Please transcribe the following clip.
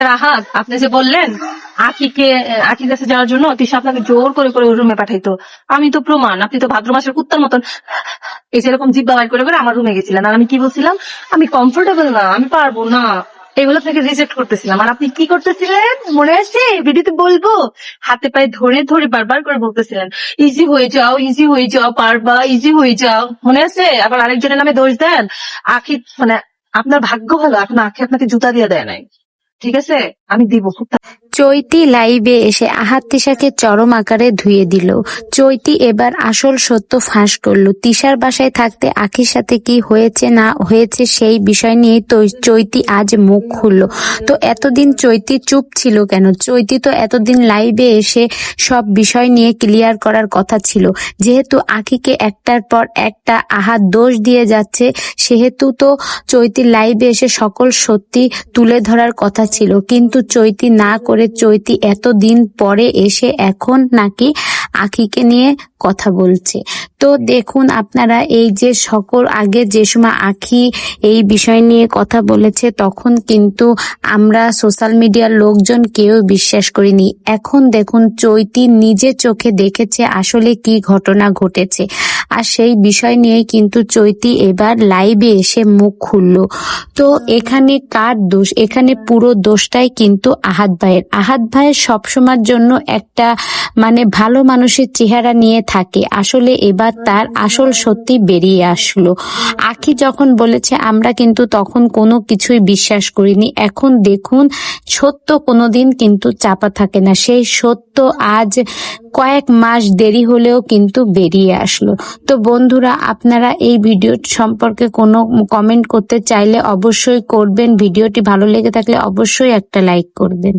রাহাত, আপনি যে বললেন আখির কাছে যাওয়ার জন্য তিশা আপনাকে জোর করে করে ওই রুমে পাঠাইতো, আমি তো প্রমাণ। আপনি তো ভাদ্র মাসের কুত্তার মতন এই যেরকম জিব্বা বাইর করে করে আমার রুমে গেছিলেন, আর আমি কি বলছিলাম? আমি কমফোর্টেবল না, আমি পারবো না, এগুলো থেকে রিজেক্ট করতেছিলাম। আর আপনি কি করতেছিলেন মনে আছে? ভিডিওতে বলবো, হাতে পায়ে ধরে ধরে বারবার করে বলতেছিলেন, ইজি হয়ে যাও, ইজি হয়ে যাও, পারবা, ইজি হয়ে যাও, মনে আছে? আবার আরেকজনের নামে দোষ দেন। আখি মানে আপনার ভাগ্য ভালো, এখন আখি আপনাকে জুতা দিয়ে দেয় নাই। ঠিক আছে, আমি দিব খুব চৈতি লাইভে এসে আহাত তিশাকে চরম আকারে ধুয়ে দিল। চৈতি এবার আসল সত্য ফাঁস করলো। তিশার বাসায় থাকতে আখির সাথে কি হয়েছে না হয়েছে সেই বিষয় নিয়ে তো চৈতি আজ মুখ খুললো। তো এতদিন চৈতি চুপ ছিল কেন? চৈতি তো এতদিন লাইভে এসে সব বিষয় নিয়ে ক্লিয়ার করার কথা ছিল। যেহেতু আখিকে একটার পর একটা আহাত দোষ দিয়ে যাচ্ছে, সেহেতু তো চৈতি লাইভে এসে সকল সত্যি তুলে ধরার কথা ছিল। কিন্তু চৈতি না করে চৈতি এতদিন পরে এসে এখন নাকি আখিকে নিয়ে কথা বলছে। তো দেখুন আপনারা, এই যে সকল আগে যে সময় আখি এই বিষয় নিয়ে কথা বলেছে তখন কিন্তু আমরা সোশ্যাল মিডিয়ার লোকজন কেউ বিশ্বাস করিনি। এখন দেখুন চৈতি নিজে চোখে দেখেছে আসলে কি ঘটনা ঘটেছে, আর সেই বিষয় নিয়েই কিন্তু চৈতি এবার লাইভে এসে মুখ খুললো। তো এখানে কার দোষ? এখানে পুরো দোষটাই কিন্তু আহাত ভাইয়ের। আহাত ভাইয়ের সবসময়ের জন্য একটা ভালো মানুষের চেহারা নিয়ে থাকে, আসলে এবার তার আসল সত্যি বেরিয়ে আসলো। আখি যখন বলেছে আমরা কিন্তু তখন কোনো কিছুই বিশ্বাস করিনি। এখন দেখুন সত্য কোনোদিন কিন্তু চাপা থাকে না, সেই সত্য আজ কয়েক মাস দেরি হলেও কিন্তু বেরিয়ে আসলো। তো বন্ধুরা, আপনারা এই ভিডিও সম্পর্কে কোনো কমেন্ট করতে চাইলে অবশ্যই করবেন। ভিডিওটি ভালো লেগে থাকলে অবশ্যই একটা লাইক করবেন।